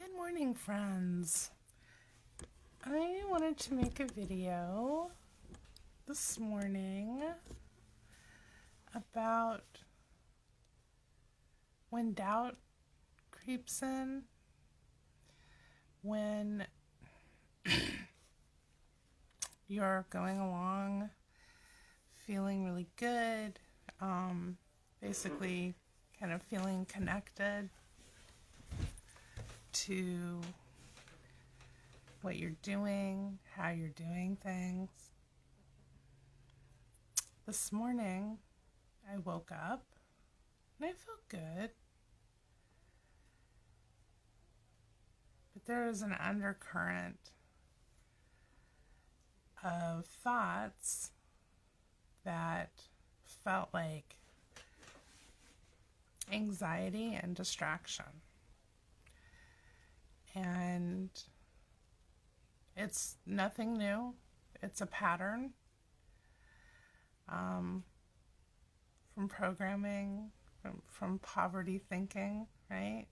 Good morning, friends. I wanted to make a video this morning about when doubt creeps in, when you're going along feeling really good, basically kind of feeling connected to what you're doing, how you're doing things. This morning, I woke up and I felt good, but there was an undercurrent of thoughts that felt like anxiety and distraction. And it's nothing new. It's a pattern from programming, from poverty thinking, right?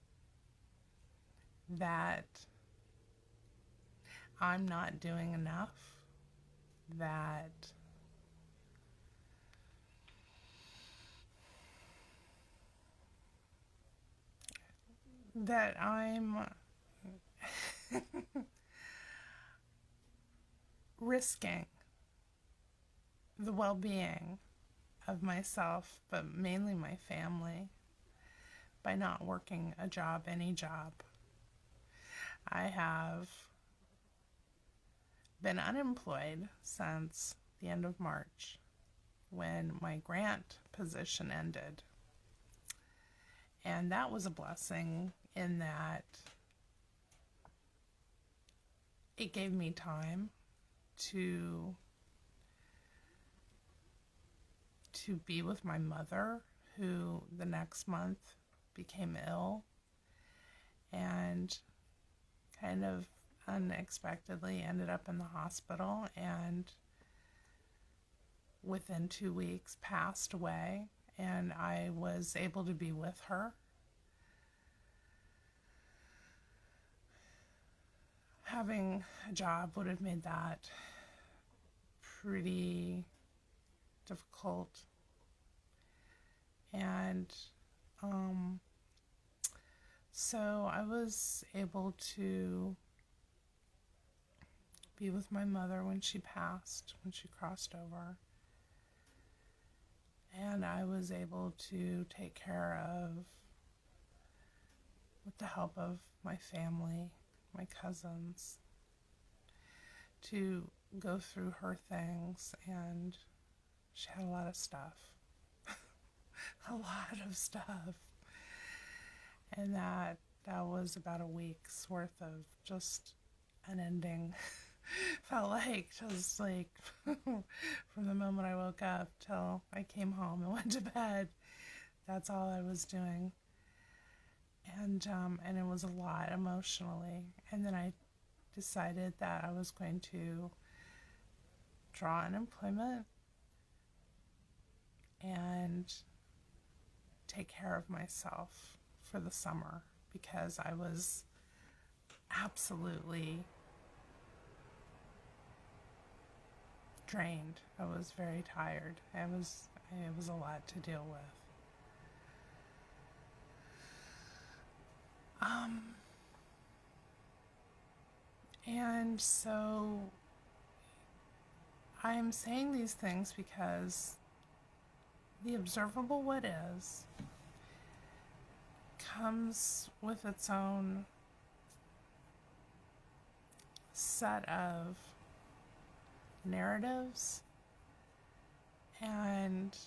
That I'm not doing enough, that I'm risking the well-being of myself, but mainly my family, by not working a job, any job. I have been unemployed since the end of March when my grant position ended. And that was a blessing in that it gave me time to be with my mother, who the next month became ill and kind of unexpectedly ended up in the hospital, and within 2 weeks passed away, and I was able to be with her. Having a job would have made that pretty difficult. And so I was able to be with my mother when she passed, when she crossed over. And I was able to take care of, with the help of my family, my cousins, to go through her things. And she had a lot of stuff. A lot of stuff. And that was about a week's worth of just unending. Felt like just like from the moment I woke up till I came home and went to bed, that's all I was doing. And it was a lot emotionally. And then I decided that I was going to draw unemployment and take care of myself for the summer, because I was absolutely drained. I was very tired. It was a lot to deal with. And so I'm saying these things because the observable what is comes with its own set of narratives. And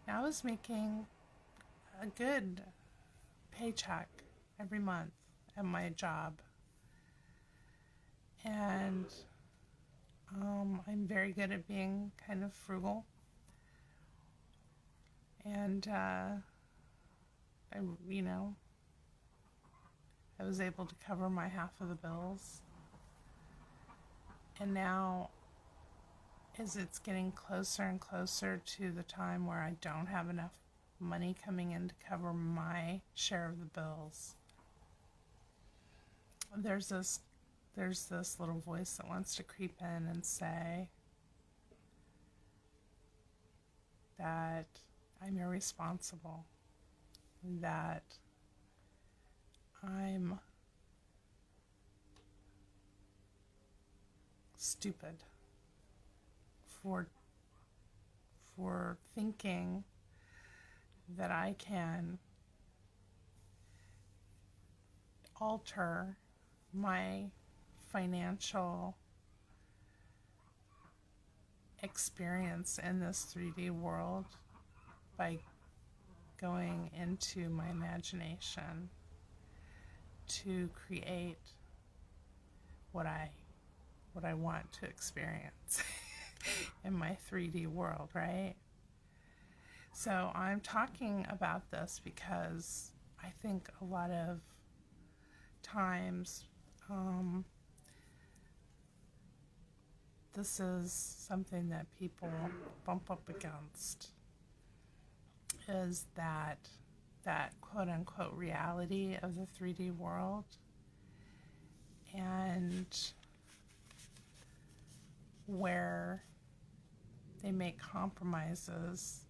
I was making a good paycheck every month at my job. And I'm very good at being kind of frugal. And I was able to cover my half of the bills. And now, as it's getting closer and closer to the time where I don't have enough money coming in to cover my share of the bills, there's this there's this little voice that wants to creep in and say that I'm irresponsible, that I'm stupid for thinking that I can alter my financial experience in this 3D world by going into my imagination to create what I want to experience in my 3D world, right? So I'm talking about this because I think a lot of times this is something that people bump up against, is that quote unquote reality of the 3D world, and where they make compromises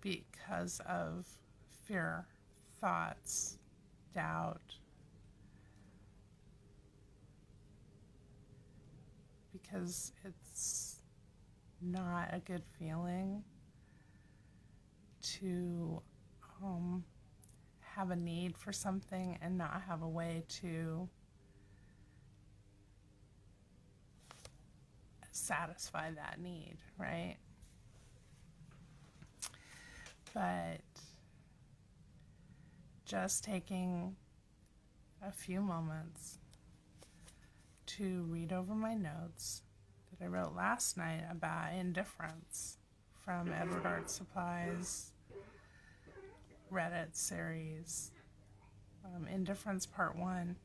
because of fear, thoughts, doubt, because it's not a good feeling to have a need for something and not have a way to satisfy that need, right? But just taking a few moments to read over my notes that I wrote last night about Indifference from Edward Art Supply's Reddit series, Indifference Part 1.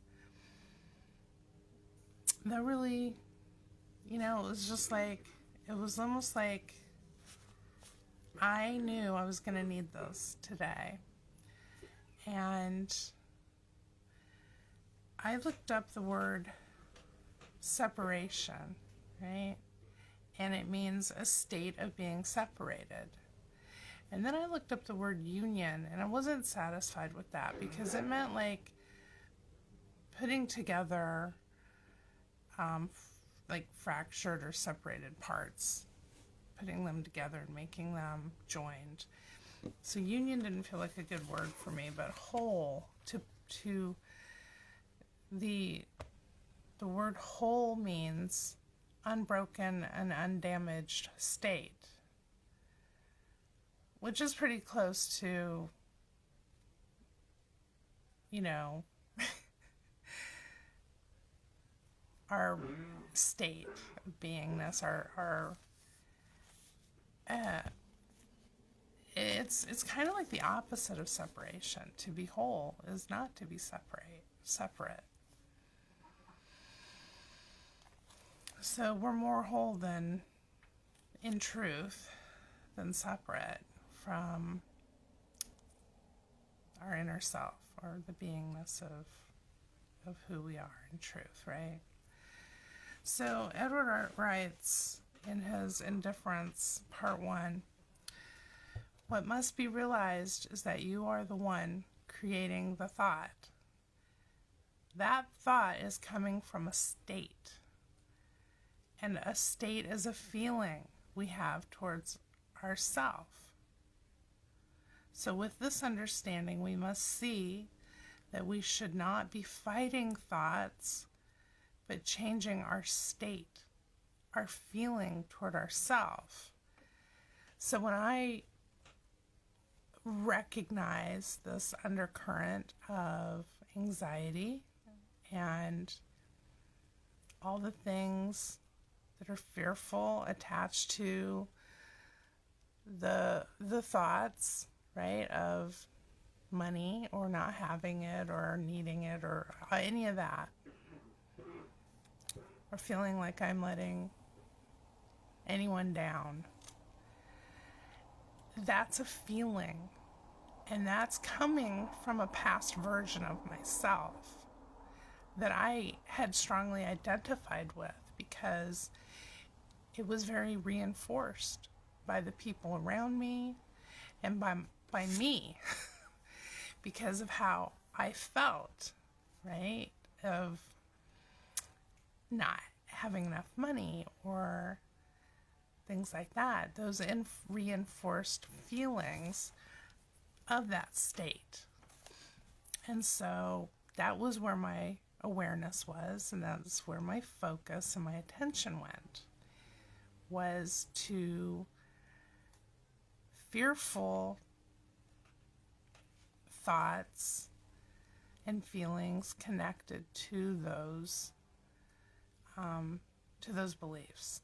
That really, it was just like, it was almost like I knew I was going to need this today. And I looked up the word separation, right? And it means a state of being separated. And then I looked up the word union, and I wasn't satisfied with that because it meant like putting together like fractured or separated parts, putting them together and making them joined. So union didn't feel like a good word for me, but whole, to the word whole means unbroken and undamaged state, which is pretty close to, our state of beingness, our it's kind of like the opposite of separation. To be whole is not to be separate. So we're more whole than, in truth, than separate from our inner self, or the beingness of who we are in truth, right? So Edward Art writes in his Indifference Part 1, what must be realized is that you are the one creating the thought. That thought is coming from a state. And a state is a feeling we have towards ourself. So with this understanding, we must see that we should not be fighting thoughts, but changing our state, our feeling toward ourself. So when I recognize this undercurrent of anxiety and all the things that are fearful attached to the thoughts, right, of money or not having it or needing it or any of that, or feeling like I'm letting anyone down, that's a feeling. And that's coming from a past version of myself that I had strongly identified with because it was very reinforced by the people around me and by me because of how I felt, right? Of not having enough money or things like that. Those reinforced feelings of that state. And so that was where my awareness was, and that's where my focus and my attention went, was to fearful thoughts and feelings connected to those beliefs.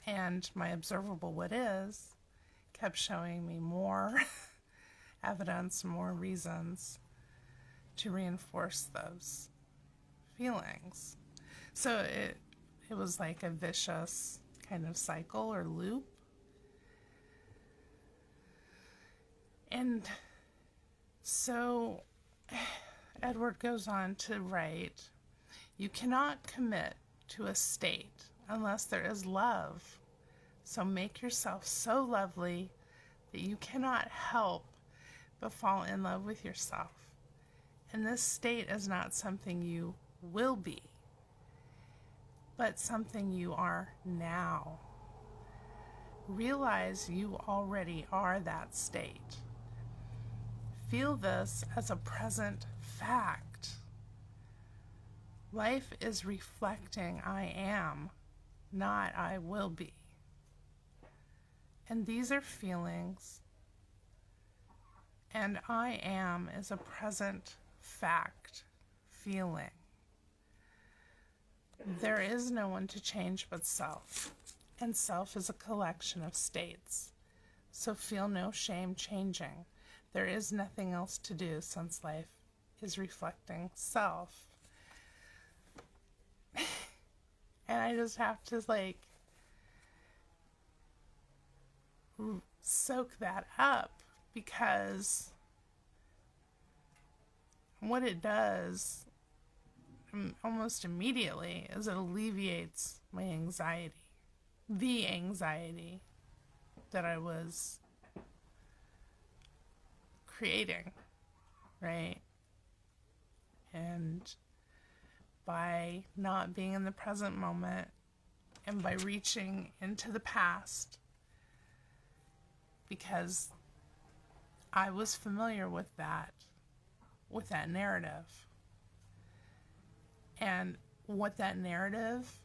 And my observable what is kept showing me more evidence, more reasons to reinforce those feelings. So it was like a vicious kind of cycle or loop. And so Edward goes on to write, you cannot commit to a state unless there is love. So make yourself so lovely that you cannot help but fall in love with yourself. And this state is not something you will be, but something you are now. Realize you already are that state. Feel this as a present fact. Life is reflecting I am, not I will be. And these are feelings, and I am is a present fact feeling. There is no one to change but self, and self is a collection of states. So feel no shame changing. There is nothing else to do since life is reflecting self. And I just have to soak that up, because what it does almost immediately is it alleviates my anxiety. The anxiety that I was creating, right? And by not being in the present moment and by reaching into the past, because I was familiar with that narrative. And what that narrative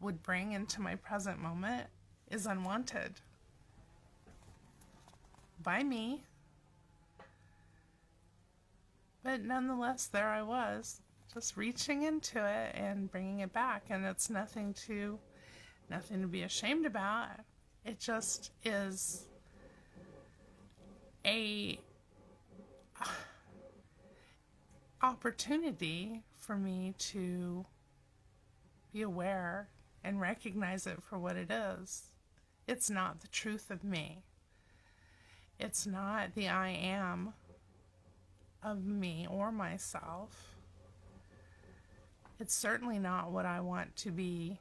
would bring into my present moment is unwanted by me. But nonetheless, there I was, just reaching into it and bringing it back. And it's nothing to be ashamed about. It just is a opportunity for me to be aware and recognize it for what it is. It's not the truth of me. It's not the I am of me or myself. It's certainly not what I want to be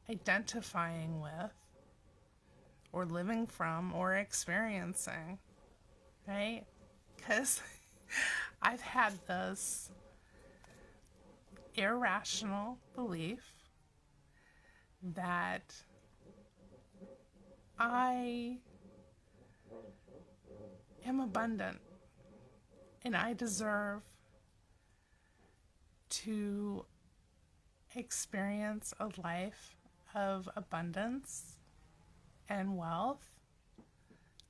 identifying with or living from or experiencing, right? Because I've had this irrational belief that I am abundant and I deserve to experience a life of abundance and wealth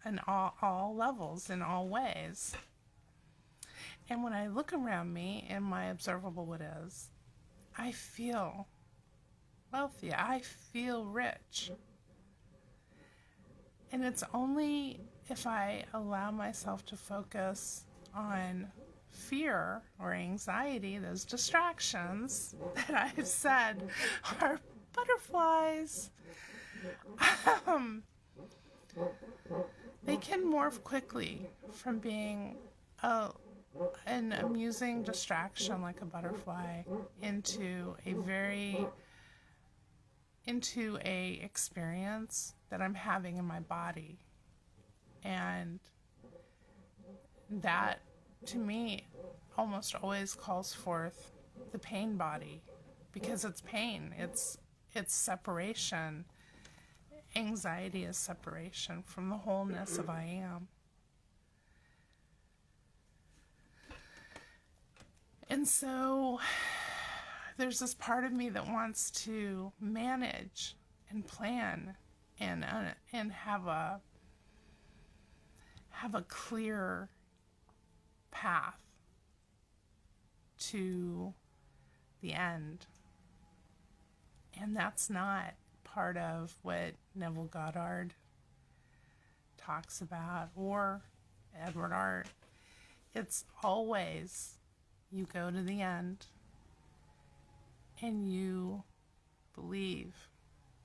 in all levels, in all ways. And when I look around me in my observable what is, I feel wealthy. I feel rich. And it's only if I allow myself to focus on fear or anxiety, those distractions that I've said are butterflies, they can morph quickly from being a, an amusing distraction like a butterfly into a experience that I'm having in my body. And that, to me, almost always calls forth the pain body, because it's pain. It's separation. Anxiety is separation from the wholeness of I am. And so there's this part of me that wants to manage and plan and have a clear path to the end. And that's not part of what Neville Goddard talks about or Edward Art. It's always you go to the end and you believe,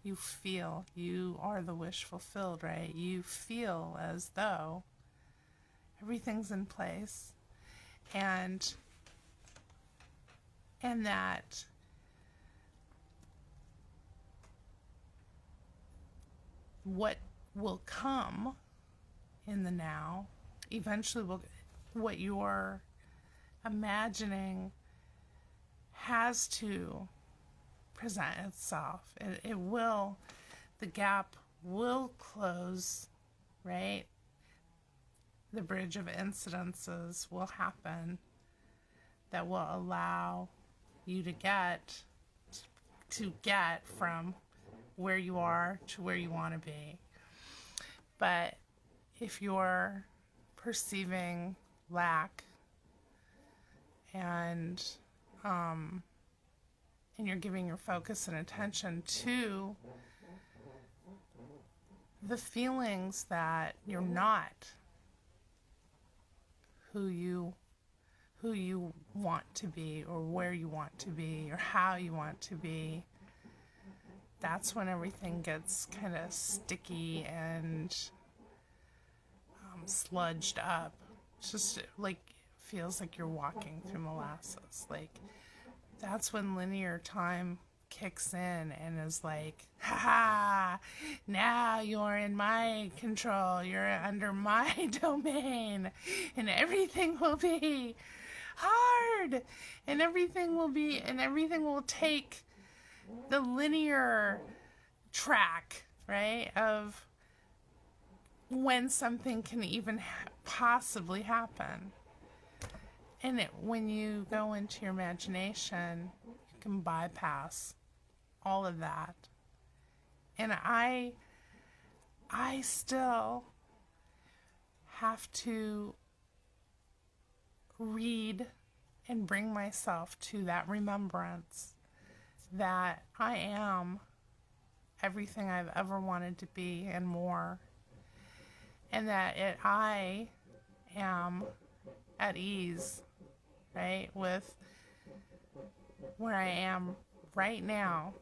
you feel, you are the wish fulfilled, right? You feel as though everything's in place, and that what will come in the now eventually will, what you're imagining has to present itself. It will, the gap will close, right? The bridge of incidences will happen that will allow you to get from where you are to where you want to be. But if you're perceiving lack and you're giving your focus and attention to the feelings that you're not who you want to be, or where you want to be, or how you want to be, that's when everything gets kind of sticky and sludged up. It's just like, feels like you're walking through molasses. Like, that's when linear time kicks in and is like, ha ha, now you're in my control, you're under my domain, and everything will be hard, and everything will take the linear track, right, of when something can even possibly happen. And when you go into your imagination, you can bypass all of that. And I still have to read and bring myself to that remembrance that I am everything I've ever wanted to be and more. And that I am at ease, right, with where I am right now.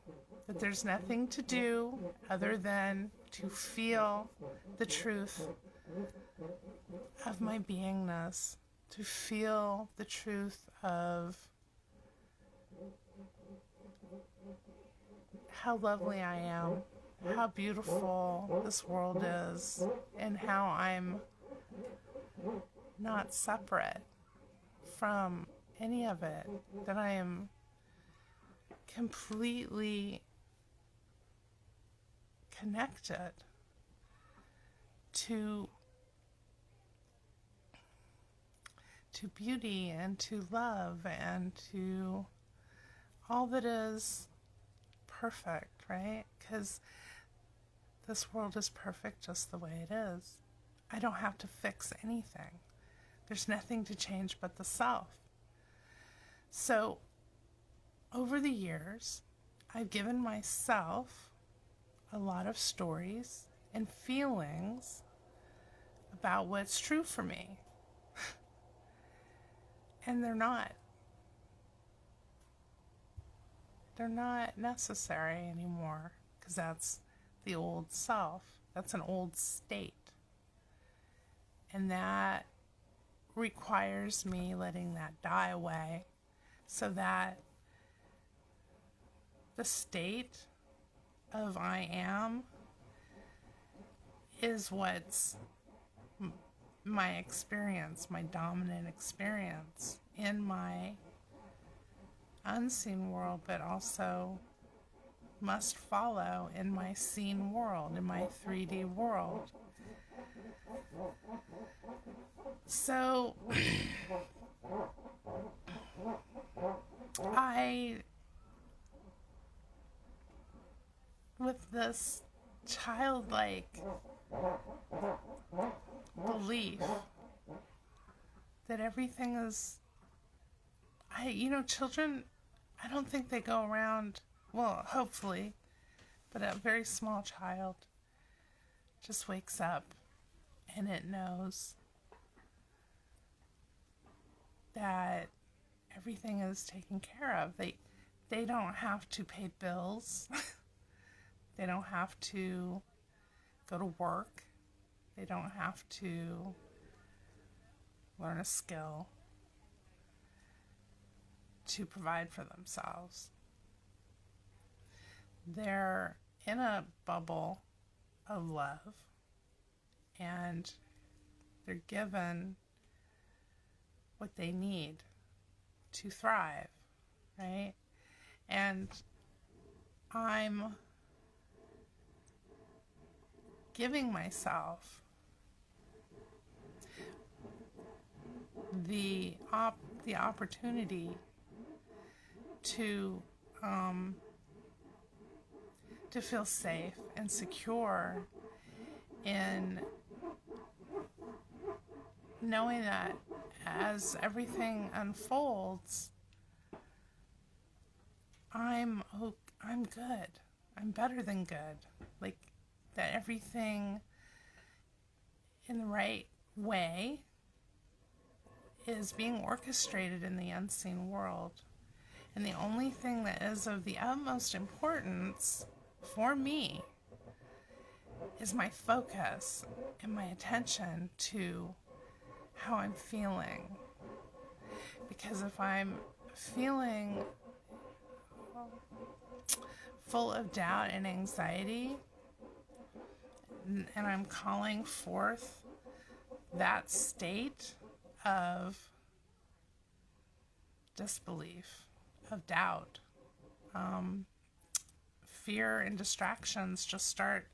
That there's nothing to do other than to feel the truth of my beingness, to feel the truth of how lovely I am, how beautiful this world is, and how I'm not separate from any of it, that I am completely connected to beauty and to love and to all that is perfect, right? Because this world is perfect just the way it is. I don't have to fix anything. There's nothing to change but the self. So, over the years, I've given myself a lot of stories and feelings about what's true for me. And they're not necessary anymore, because that's the old self. That's an old state. And that requires me letting that die away so that the state of I am is what's my experience, my dominant experience in my unseen world, but also must follow in my seen world, in my 3D world. So with this childlike belief that everything is, children, I don't think they go around, well, hopefully, but a very small child just wakes up and it knows that everything is taken care of. They don't have to pay bills. They don't have to go to work. They don't have to learn a skill to provide for themselves. They're in a bubble of love, and they're given what they need to thrive, right? And I'm giving myself the opportunity to feel safe and secure in knowing that as everything unfolds, I'm good. I'm better than good. Like, that everything in the right way is being orchestrated in the unseen world. And the only thing that is of the utmost importance for me is my focus and my attention to how I'm feeling. Because if I'm feeling full of doubt and anxiety, and I'm calling forth that state of disbelief, of doubt, fear and distractions just start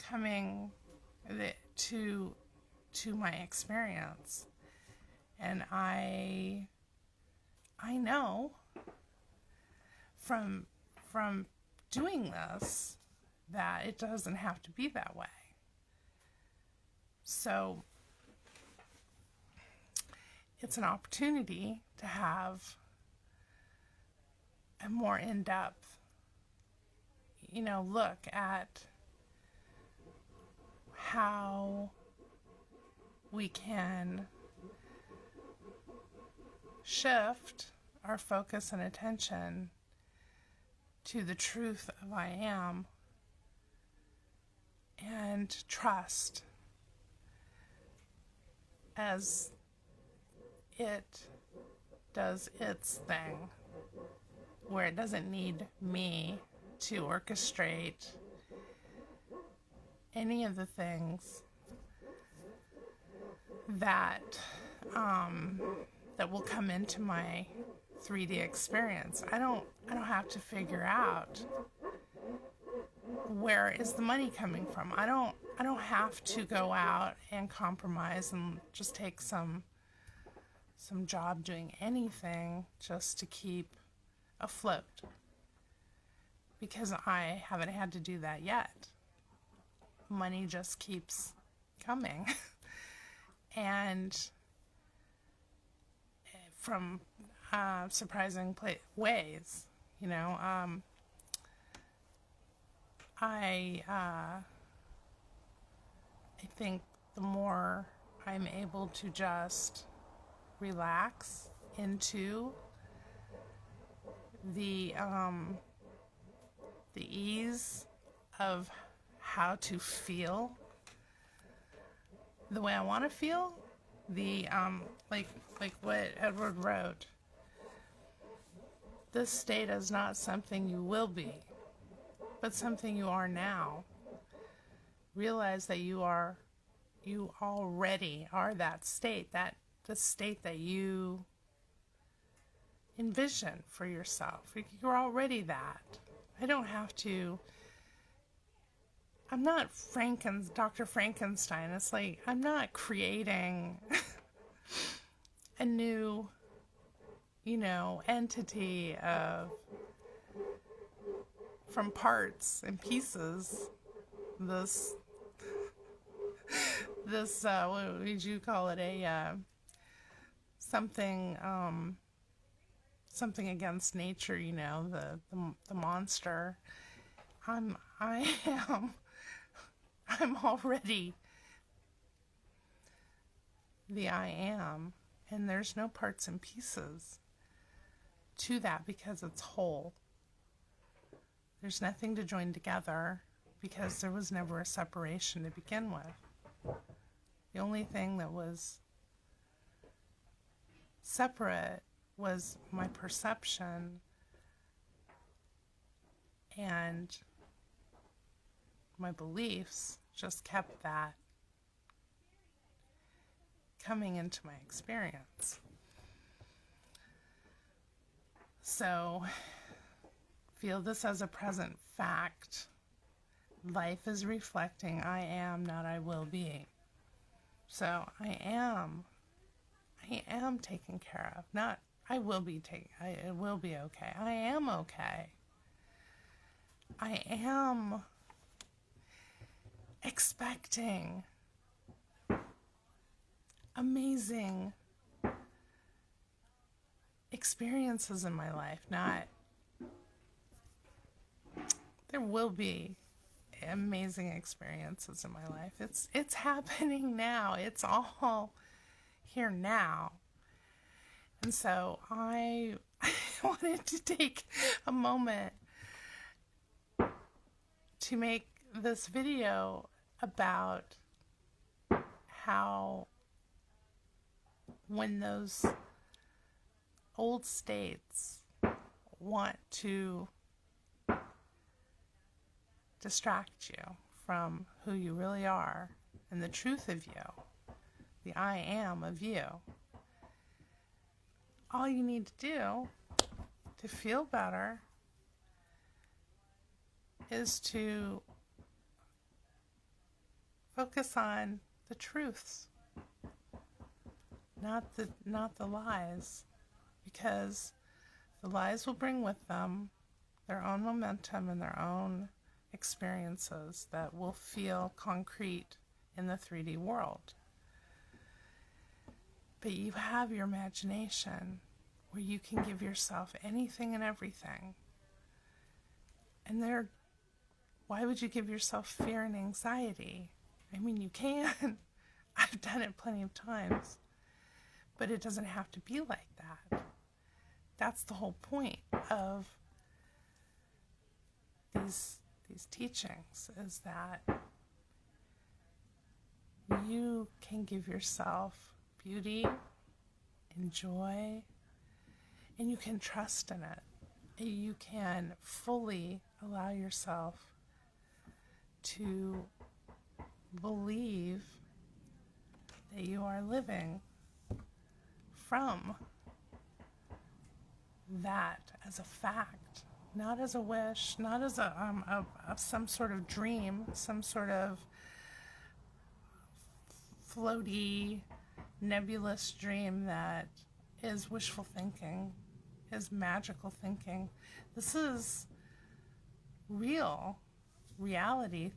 coming to my experience. And I know from doing this that it doesn't have to be that way. So it's an opportunity to have a more in-depth, look at how we can shift our focus and attention to the truth of I am, and trust as it does its thing, where it doesn't need me to orchestrate any of the things that that will come into my 3D experience. I don't have to figure out where is the money coming from. I don't have to go out and compromise and just take some job doing anything just to keep afloat, because I haven't had to do that yet. Money just keeps coming and from surprising ways, I think the more I'm able to just relax into the ease of how to feel the way I want to feel, the like what Edward wrote. This state is not something you will be, but something you are now. Realize that you already are that state, that the state that you envision for yourself. You're already that. I don't have to. I'm not Dr. Frankenstein. It's like I'm not creating a new, entity from parts and pieces. This what would you call it? Something something against nature. The monster. I am. I'm already the I am, and there's no parts and pieces to that because it's whole. There's nothing to join together because there was never a separation to begin with. The only thing that was separate was my perception and my beliefs just kept that coming into my experience. So, feel this as a present fact. Life is reflecting I am, not I will be. So, I am taken care of. Not I will be it will be okay. I am okay. I am expecting amazing experiences in my life. Not there will be amazing experiences in my life. It's happening now. It's all here now. And so I wanted to take a moment to make this video about how when those old states want to distract you from who you really are and the truth of you, the I am of you, all you need to do to feel better is to focus on the truths, not the lies, because the lies will bring with them their own momentum and their own experiences that will feel concrete in the 3D world. But you have your imagination where you can give yourself anything and everything. And why would you give yourself fear and anxiety? I mean, you can. I've done it plenty of times. But it doesn't have to be like that. That's the whole point of these teachings, is that you can give yourself beauty and joy, and you can trust in it. You can fully allow yourself to believe that you are living from that as a fact, not as a wish, not as a some sort of dream, some sort of floaty, nebulous dream that is wishful thinking, is magical thinking. This is reality.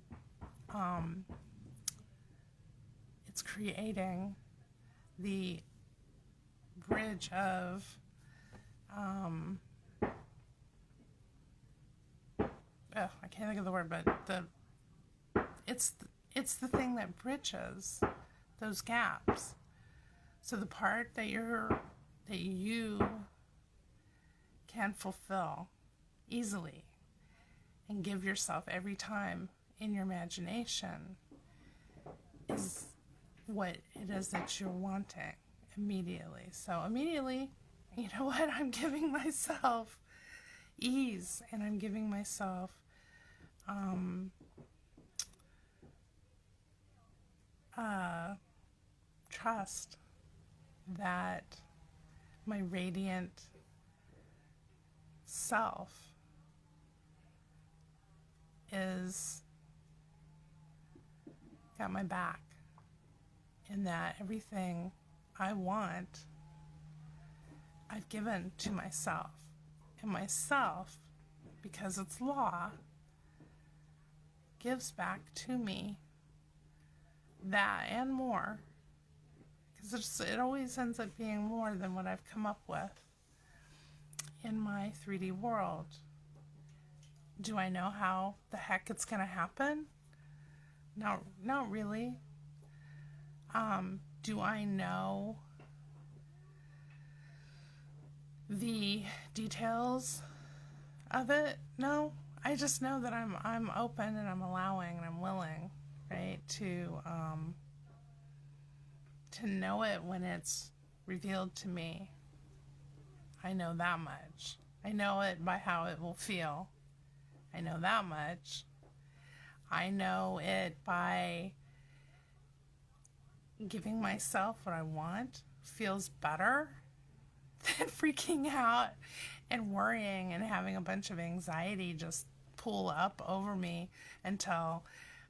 It's creating the bridge of I can't think of the word, but it's the thing that bridges those gaps. So the part that you can fulfill easily and give yourself every time in your imagination is what it is that you're wanting immediately. So immediately, you know what? I'm giving myself ease, and I'm giving myself trust that my radiant self is got my back, and that everything I want I've given to myself, and myself, because it's law, gives back to me that and more, because it always ends up being more than what I've come up with in my 3D world. Do I know how the heck it's going to happen? No, not really. Do I know the details of it? No. I just know that I'm open, and I'm allowing, and I'm willing, right, to know it when it's revealed to me. I know that much. I know it by how it will feel. I know that much. I know it by giving myself what I want feels better than freaking out and worrying and having a bunch of anxiety just pull up over me until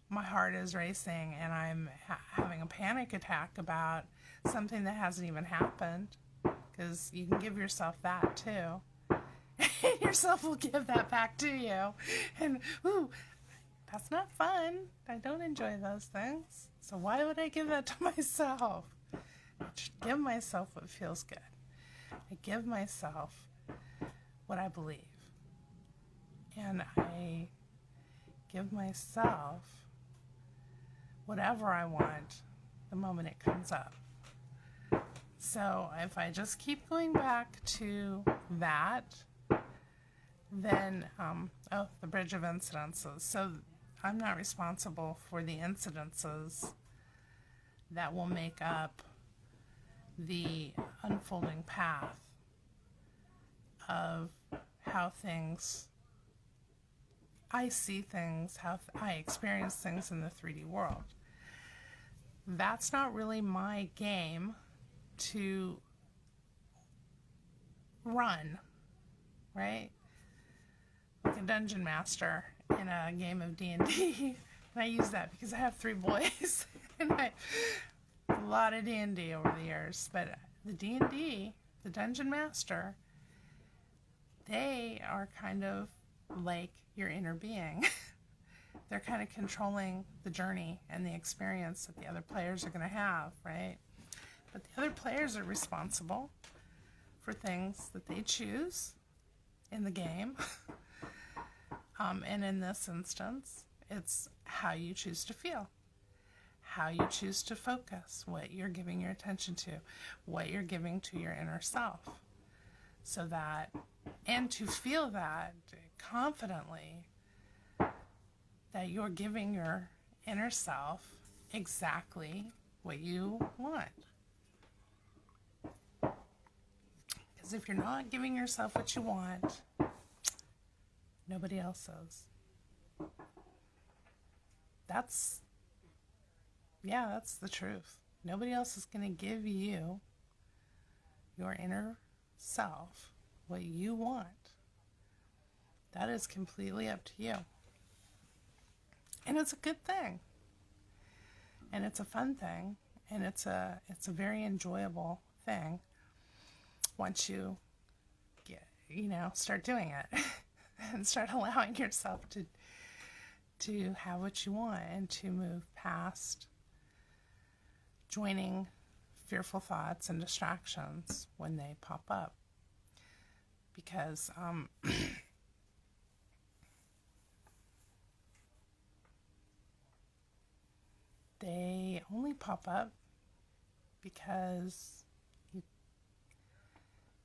my heart is racing and I'm having a panic attack about something that hasn't even happened. Because you can give yourself that too. And yourself will give that back to you. And, ooh, that's not fun. I don't enjoy those things. So why would I give that to myself? I should give myself what feels good. I give myself what I believe. And I give myself whatever I want the moment it comes up. So if I just keep going back to that, then, the bridge of incidences. So I'm not responsible for the incidences that will make up the unfolding path of how I see things, how I experience things in the 3D world. That's not really my game to run, right? Like a dungeon master in a game of D&D. And I use that because I have 3 boys and a lot of D&D over the years. But the D&D, the dungeon master, they are kind of like your inner being. They're kind of controlling the journey and the experience that the other players are going to have, right? But the other players are responsible for things that they choose in the game. And in this instance, it's how you choose to feel, how you choose to focus, what you're giving your attention to, what you're giving to your inner self. So that, and to feel that confidently, that you're giving your inner self exactly what you want. Because if you're not giving yourself what you want, nobody else is. That's the truth. Nobody else is going to give you, your inner self, what you want. That is completely up to you. And it's a good thing. And it's a fun thing. And it's a very enjoyable thing once you start doing it and start allowing yourself to have what you want and to move past joining fearful thoughts and distractions when they pop up. Because they only pop up because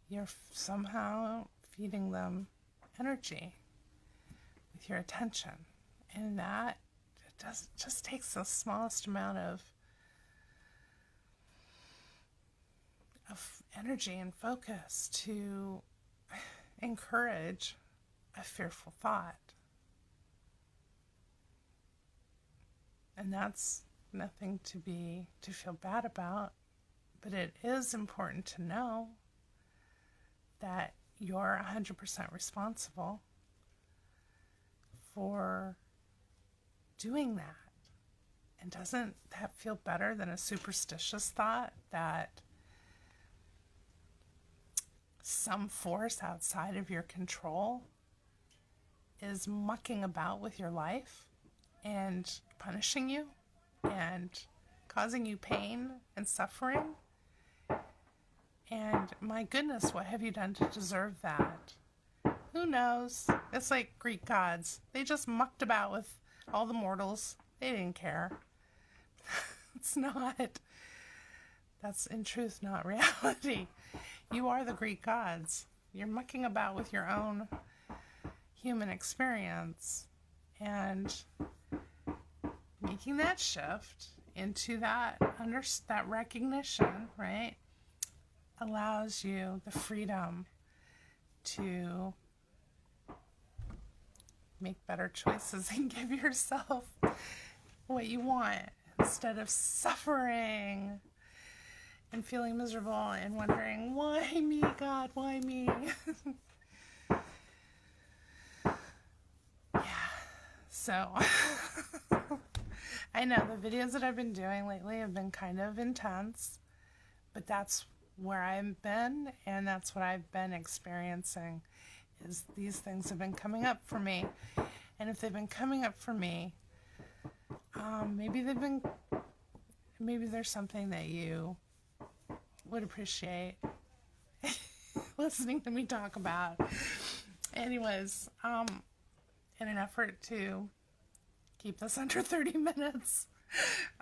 you're somehow feeding them energy with your attention. And that just takes the smallest amount of of energy and focus to encourage a fearful thought. And that's nothing to feel bad about, but it is important to know that you're 100% responsible for doing that. And doesn't that feel better than a superstitious thought that some force outside of your control is mucking about with your life and punishing you and causing you pain and suffering? And my goodness, what have you done to deserve that? Who knows? It's like Greek gods. They just mucked about with all the mortals. They didn't care. That's in truth not reality. You are the Greek gods. You're mucking about with your own human experience and making that shift into that recognition, right, allows you the freedom to make better choices and give yourself what you want instead of suffering and feeling miserable and wondering, why me, God, why me? Yeah, so I know the videos that I've been doing lately have been kind of intense, but that's where I've been, and that's what I've been experiencing, is these things have been coming up for me. And if they've been coming up for me, maybe there's something that you would appreciate listening to me talk about. Anyways, in an effort to keep this under 30 minutes,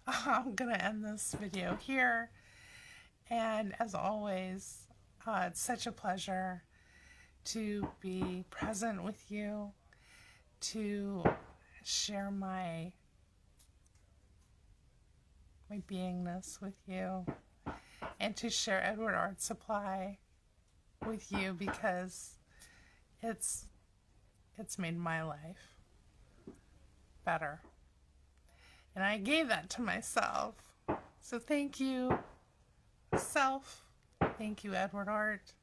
I'm gonna end this video here. And as always, it's such a pleasure to be present with you, to share my beingness with you, and to share Edward Art Supply with you, because it's made my life better. And I gave that to myself. So thank you, self. Thank you, Edward Art.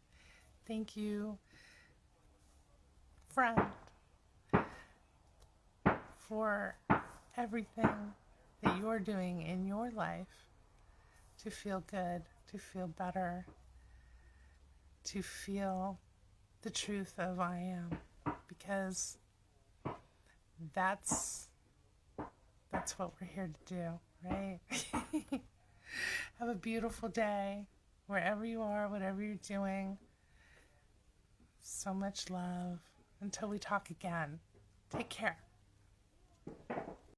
Thank you, friend, for everything that you're doing in your life to feel good, to feel better, to feel the truth of I am, because that's what we're here to do, right? Have a beautiful day, wherever you are, whatever you're doing. So much love. Until we talk again, take care.